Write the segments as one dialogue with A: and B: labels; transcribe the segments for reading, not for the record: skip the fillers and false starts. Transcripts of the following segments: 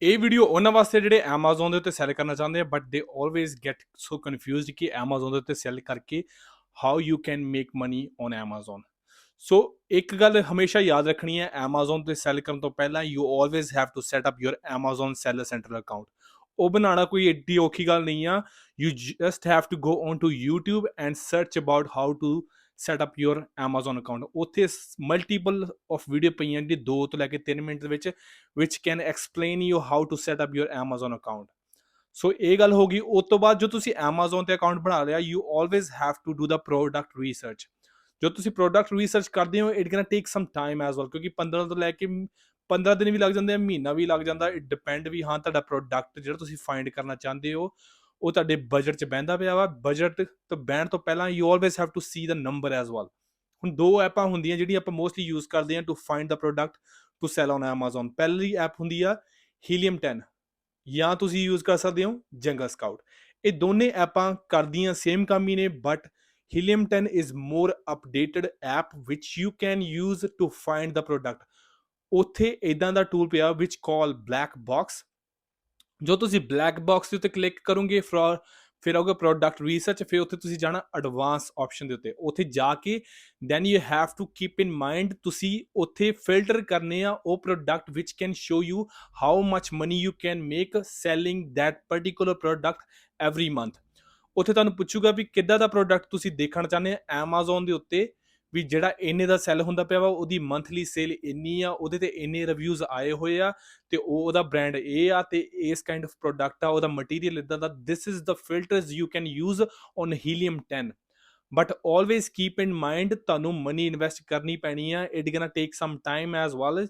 A: ਇਹ ਵੀਡੀਓ ਉਹਨਾਂ ਵਾਸਤੇ ਜਿਹੜੇ Amazon ਦੇ ਉੱਤੇ ਸੈਲ ਕਰਨਾ ਚਾਹੁੰਦੇ ਆ but they always get so confused ਕਿ Amazon ਦੇ ਉੱਤੇ ਸੈਲ ਕਰਕੇ how you can make money on Amazon। So ਇੱਕ ਗੱਲ ਹਮੇਸ਼ਾ ਯਾਦ ਰੱਖਣੀ ਹੈ, Amazon ਤੇ ਸੈਲ ਕਰਨ ਤੋਂ ਪਹਿਲਾਂ you always have to set up your Amazon seller centre account. ਉਹ ਬਣਾਉਣਾ ਕੋਈ ਏਡੀ ਔਖੀ ਗੱਲ ਨਹੀਂ ਆ। You just have to go on to YouTube and search about how to set up your Amazon account. ਉੱਥੇ ਮਲਟੀਪਲ ਆਫ ਵੀਡੀਓ ਪਈਆਂ ਜੀ 2 ਤੋਂ ਲੈ ਕੇ 3 ਮਿੰਟ ਦੇ ਵਿੱਚ which can explain you how to set up your Amazon account। ਸੋ ਇਹ ਗੱਲ ਹੋ ਗਈ। ਉਸ ਤੋਂ ਬਾਅਦ ਜੋ ਤੁਸੀਂ Amazon ਤੇ ਅਕਾਊਂਟ ਬਣਾ ਲਿਆ, you always have to do the product research। ਜੋ ਤੁਸੀਂ ਪ੍ਰੋਡਕਟ ਰਿਸਰਚ ਕਰਦੇ ਹੋ it gonna take some time as well, ਕਿਉਂਕਿ 15 ਤੋਂ ਲੈ ਕੇ 15 ਦਿਨ ਵੀ ਲੱਗ ਜਾਂਦੇ ਆ, ਮਹੀਨਾ ਵੀ ਲੱਗ ਜਾਂਦਾ। ਇਟ ਡਿਪੈਂਡ ਵੀ ਹਾਂ ਤੁਹਾਡਾ ਪ੍ਰੋਡਕਟ ਜਿਹੜਾ ਤੁਸੀਂ ਫਾਈਂਡ ਕਰਨਾ ਚਾਹੁੰਦੇ ਹੋ ਉਹ ਤੁਹਾਡੇ ਬਜਟ 'ਚ ਬਹਿੰਦਾ ਪਿਆ ਵਾ। ਬਜਟ ਤੋਂ ਬਹਿਣ ਤੋਂ ਪਹਿਲਾਂ you always have to see the number as well. ਹੁਣ 2 ਐਪਾਂ ਹੁੰਦੀਆਂ ਜਿਹੜੀਆਂ ਆਪਾਂ ਮੋਸਟਲੀ ਯੂਜ਼ ਕਰਦੇ ਹਾਂ to find the product to sell on Amazon। ਪਹਿਲੀ ਐਪ ਹੁੰਦੀ ਆ ਹੀਲੀਅਮ 10 ਜਾਂ ਤੁਸੀਂ ਯੂਜ਼ ਕਰ ਸਕਦੇ ਹੋ ਜੰਗਲ ਸਕਾਊਟ। ਇਹ ਦੋਨੇ ਐਪਾਂ ਕਰਦੀਆਂ ਸੇਮ ਕੰਮ ਹੀ ਨੇ, but Helium 10 is more updated app which you can use to find the product। ਉੱਥੇ ਇਦਾਂ ਦਾ ਟੂਲ ਪਿਆ which call black box। ਜੋ ਤੁਸੀਂ ਬਲੈਕ ਬਾਕਸ ਦੇ ਉੱਤੇ ਕਲਿੱਕ ਕਰੋਗੇ ਫਿਰ ਆਊਗਾ ਪ੍ਰੋਡਕਟ ਰਿਸਰਚ, ਫਿਰ ਉੱਥੇ ਤੁਸੀਂ ਜਾਣਾ ਐਡਵਾਂਸ ਆਪਸ਼ਨ ਦੇ ਉੱਤੇ। ਉੱਥੇ ਜਾ ਕੇ then you have to keep in mind ਤੁਸੀਂ ਉੱਥੇ ਫਿਲਟਰ ਕਰਨੇ ਆ ਉਹ ਪ੍ਰੋਡਕਟ ਵਿਚ can show you how much money you can make selling that particular product every month. ਉੱਥੇ ਤੁਹਾਨੂੰ ਪੁੱਛੂਗਾ ਵੀ ਕਿੱਦਾਂ ਦਾ ਪ੍ਰੋਡਕਟ ਤੁਸੀਂ ਦੇਖਣਾ ਚਾਹੁੰਦੇ ਆ Amazon ਦੇ ਉੱਤੇ, ਵੀ ਜਿਹੜਾ ਇੰਨੇ ਦਾ ਸੈਲ ਹੁੰਦਾ ਪਿਆ ਵਾ ਉਹਦੀ ਮੰਥਲੀ ਸੇਲ ਇੰਨੀ ਆ, ਉਹਦੇ ਤੇ ਇੰਨੇ ਰਿਵਿਊਜ਼ ਆਏ ਹੋਏ ਆ ਤੇ ਉਹਦਾ ਬ੍ਰਾਂਡ ਇਹ ਆ ਤੇ ਇਸ ਕਾਈਂਡ ਆਫ ਪ੍ਰੋਡਕਟ ਆ, ਉਹਦਾ ਮਟੀਰੀਅਲ ਇਦਾਂ ਦਾ। This is the filters you can use on Helium 10। But always keep in mind ਤੁਹਾਨੂੰ ਮਨੀ ਇਨਵੈਸਟ ਕਰਨੀ ਪੈਣੀ ਆ। It gonna take some time as well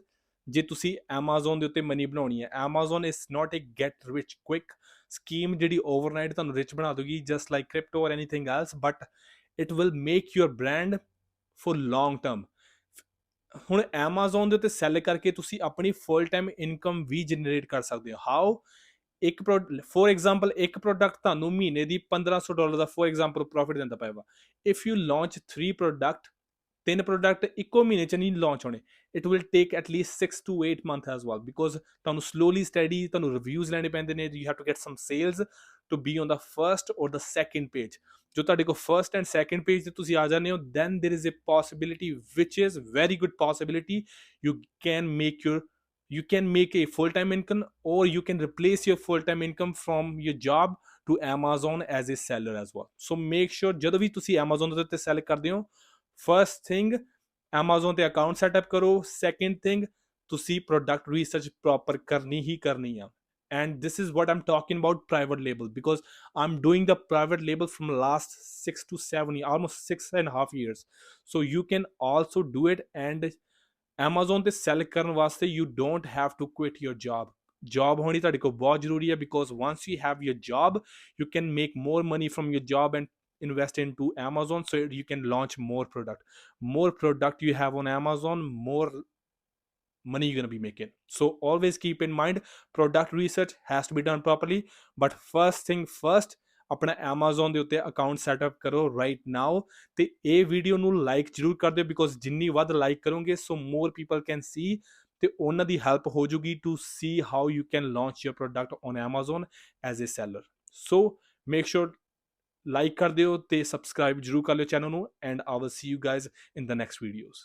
A: ਜੇ ਤੁਸੀਂ Amazon ਦੇ ਉੱਤੇ ਮਨੀ ਬਣਾਉਣੀ ਹੈ। Amazon is not a get rich quick scheme ਜਿਹੜੀ ਓਵਰਨਾਈਟ ਤੁਹਾਨੂੰ ਰਿਚ ਬਣਾ ਦੂਗੀ just like crypto or anything else, but it will make your brand for long term. ਹੁਣ Amazon ਦੇ ਉੱਤੇ ਸੈਲ ਕਰਕੇ ਤੁਸੀਂ ਆਪਣੀ ਫੁੱਲ ਟਾਈਮ ਇਨਕਮ ਵੀ ਜਨਰੇਟ ਕਰ ਸਕਦੇ ਹੋ। ਹਾਊ? ਫੋਰ ਐਗਜ਼ਾਮਪਲ ਇੱਕ ਪ੍ਰੋਡਕਟ ਤੁਹਾਨੂੰ ਮਹੀਨੇ ਦੀ $1500 ਦਾ ਫੋਰ ਐਗਜ਼ਾਮਪਲ ਪ੍ਰੋਫਿਟ ਦਿੰਦਾ ਪਿਆ ਵਾ। If you launch 3 product, 3 product ਇੱਕੋ ਮਹੀਨੇ 'ਚ ਨਹੀਂ ਲਾਂਚ ਹੋਣੇ। It will take at least 6 to 8 months as well, because ਤੁਹਾਨੂੰ ਸਲੋਲੀ ਸਟੱਡੀ ਤੁਹਾਨੂੰ ਰਿਵਿਊਜ਼ ਲੈਣੇ ਪੈਂਦੇ ਨੇ। You have to get some sales to be on the first or the second page. ਜੋ ਤੁਹਾਡੇ ਕੋਲ ਫਰਸਟ ਐਂਡ ਸੈਕਿੰਡ ਪੇਜ ਤੇ ਤੁਸੀਂ ਆ ਜਾਂਦੇ ਹੋ, then there is a possibility which is very good possibility you can make a full-time income, or you can replace your full-time income from your job to Amazon as a seller as well। So make sure ਜਦੋਂ ਵੀ ਤੁਸੀਂ Amazon ਦੇ ਉੱਤੇ cell ਕਰਦੇ ਹੋ, first thing Amazon ਤੇ account setup ਕਰੋ। second thing ਤੁਸੀਂ product research proper ਕਰਨੀ ਹੀ ਕਰਨੀ ਆ। And this is what I'm talking about private label, because I'm doing the private label from last 6 to 7 years, almost 6.5 years। So you can also do it। And Amazon ਤੇ cell ਕਰਨ ਵਾਸਤੇ you don't have to quit your job। Job ਹੋਣੀ ਤੁਹਾਡੇ ਕੋਲ ਬਹੁਤ ਜ਼ਰੂਰੀ ਹੈ, because once you have your job you can make more money from your job and invest into Amazon so you can launch more product you have on Amazon, more money you're going to be making। So always keep in mind product research has to be done properly, but first thing first ਆਪਣਾ Amazon ਦੇ ਉੱਤੇ account setup ਕਰੋ right now. ਤੇ ਇਹ video ਨੂੰ like ਜ਼ਰੂਰ ਕਰ ਦਿਓ, ਬਿਕੋਜ਼ ਜਿੰਨੀ ਵੱਧ ਲਾਈਕ ਕਰੋਗੇ ਸੋ ਮੋਰ ਪੀਪਲ ਕੈਨ ਸੀ ਤੇ ਉਹਨਾਂ ਦੀ ਹੈਲਪ ਹੋ ਜੂਗੀ to see how you can launch your product on Amazon as a seller. So make sure like ਕਰ ਦਿਓ ਤੇ ਸਬਸਕ੍ਰਾਈਬ ਜ਼ਰੂਰ ਕਰ ਲਿਓ ਚੈਨਲ ਨੂੰ, and I will see you guys in the next videos.